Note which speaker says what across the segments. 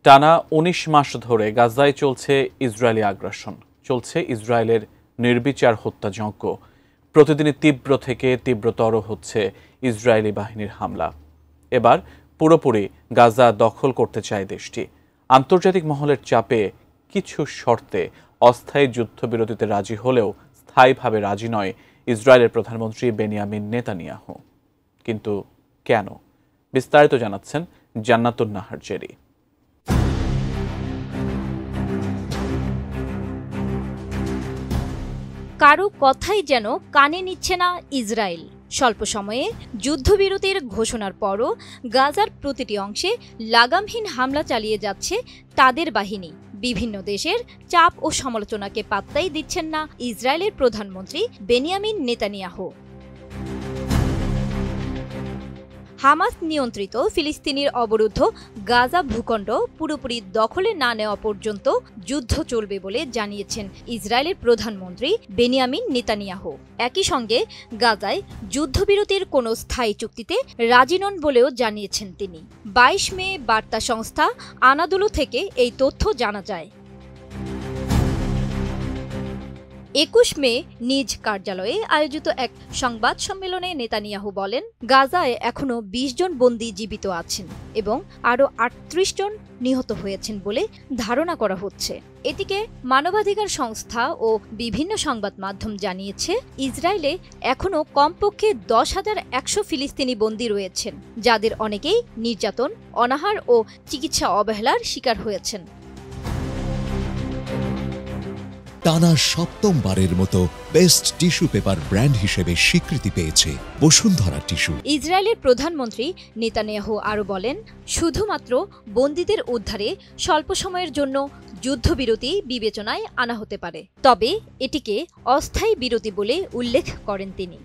Speaker 1: টানা ১৯ মাস ধরে গাজায় চলছে ইসরায়েলি আগ্রাসন, চলছে ইসরায়েলের নির্বিচার হত্যাযজ্ঞ। প্রতিদিনই তীব্র থেকে তীব্রতর হচ্ছে ইসরায়েলি বাহিনীর হামলা। এবার পুরোপুরি গাজা দখল করতে চায় দেশটি। আন্তর্জাতিক মহলের চাপে কিছু শর্তে অস্থায়ী যুদ্ধবিরতিতে রাজি হলেও স্থায়ীভাবে রাজি নয় ইসরায়েলের প্রধানমন্ত্রী বেনিয়ামিন নেতানিয়াহু। কিন্তু কেন? বিস্তারিত জানাচ্ছেন জান্নাতুন নাহার জেরি।
Speaker 2: কারো কথাই যেন কানে নিচ্ছে না ইসরায়েল। স্বল্প সময়ে যুদ্ধবিরতির ঘোষণার পরও গাজার প্রতিটি অংশে লাগামহীন হামলা চালিয়ে যাচ্ছে তাদের বাহিনী। বিভিন্ন দেশের চাপ ও সমালোচনাকে পাত্তাই দিচ্ছেন না ইসরায়েলের প্রধানমন্ত্রী বেনিয়ামিন নেতানিয়াহু। হামাস নিয়ন্ত্রিত ফিলিস্তিনির অবরুদ্ধ গাজা ভূখণ্ড পুরোপুরি দখলে না নেওয়া পর্যন্ত যুদ্ধ চলবে বলে জানিয়েছেন ইসরায়েলের প্রধানমন্ত্রী বেনিয়ামিন নেতানিয়াহু। একই সঙ্গে গাজায় যুদ্ধবিরতির কোনো স্থায়ী চুক্তিতে রাজি নন বলেও জানিয়েছেন তিনি। ২২ মে বার্তা সংস্থা আনাদোলু থেকে এই তথ্য জানা যায়। ২১ মে নিজ কার্যালয়ে আয়োজিত এক সংবাদ সম্মেলনে নেতানিয়াহু বলেন, গাজায় এখনও ২০ জন বন্দী জীবিত আছেন এবং আরও ৩৮ জন নিহত হয়েছেন বলে ধারণা করা হচ্ছে। এদিকে মানবাধিকার সংস্থা ও বিভিন্ন সংবাদ মাধ্যম জানিয়েছে, ইসরায়েলে এখনও কমপক্ষে ১০,১০০ ফিলিস্তিনি বন্দী রয়েছেন, যাদের অনেকেই নির্যাতন, অনাহার ও চিকিৎসা অবহেলার শিকার হয়েছেন।
Speaker 3: টানা সপ্তমবারের মতো বেস্ট টিস্যু পেপার ব্র্যান্ড হিসেবে স্বীকৃতি পেয়েছে বসুন্ধরা টিস্যু।
Speaker 2: ইসরায়েলের প্রধানমন্ত্রী নেতানিয়াহু আরও বলেন, শুধুমাত্র বন্দীদের উদ্ধারে স্বল্প সময়ের জন্য যুদ্ধবিরতি বিবেচনায় আনা হতে পারে, তবে এটিকে অস্থায়ী বিরতি বলে উল্লেখ করেন তিনি।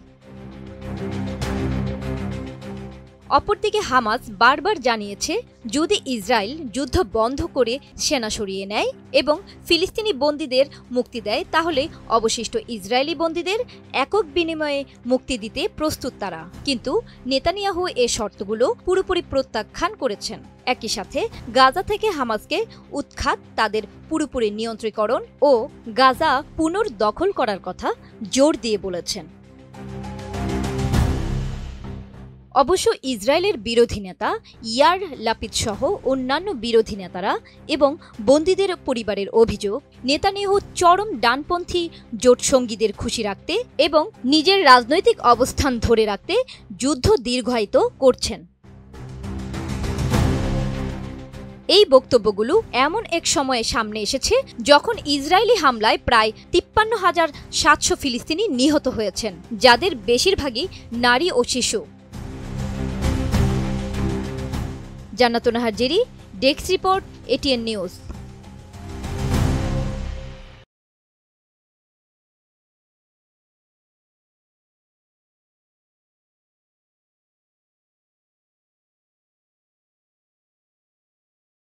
Speaker 2: অপরদিকে হামাস বারবার জানিয়েছে, যদি ইসরায়েল যুদ্ধ বন্ধ করে সেনা সরিয়ে নেয় এবং ফিলিস্তিনি বন্দীদের মুক্তি দেয়, তাহলে অবশিষ্ট ইসরায়েলি বন্দীদের একক বিনিময়ে মুক্তি দিতে প্রস্তুত তারা। কিন্তু নেতানিয়াহু এ শর্তগুলো পুরোপুরি প্রত্যাখ্যান করেছেন। একই সাথে গাজা থেকে হামাসকে উৎখাত, তাদের পুরোপুরি নিয়ন্ত্রীকরণ ও গাজা পুনর্দখল করার কথা জোর দিয়ে বলেছেন। অবশ্য ইসরায়েলের বিরোধী নেতা ইয়ার লাপিদ সহ অন্যান্য বিরোধী নেতারা এবং বন্দীদের পরিবারের অভিযোগ, নেতানিয়াহু চরম ডানপন্থী জোটসঙ্গীদের খুশি রাখতে এবং নিজের রাজনৈতিক অবস্থান ধরে রাখতে যুদ্ধ দীর্ঘায়িত করছেন। এই বক্তব্যগুলো এমন এক সময়ে সামনে এসেছে যখন ইসরায়েলি হামলায় প্রায় ৫৩,৭০০ ফিলিস্তিনি নিহত হয়েছেন, যাদের বেশিরভাগই নারী ও শিশু। জান্নাতুন Nahar Jerry, desk report, ATN news.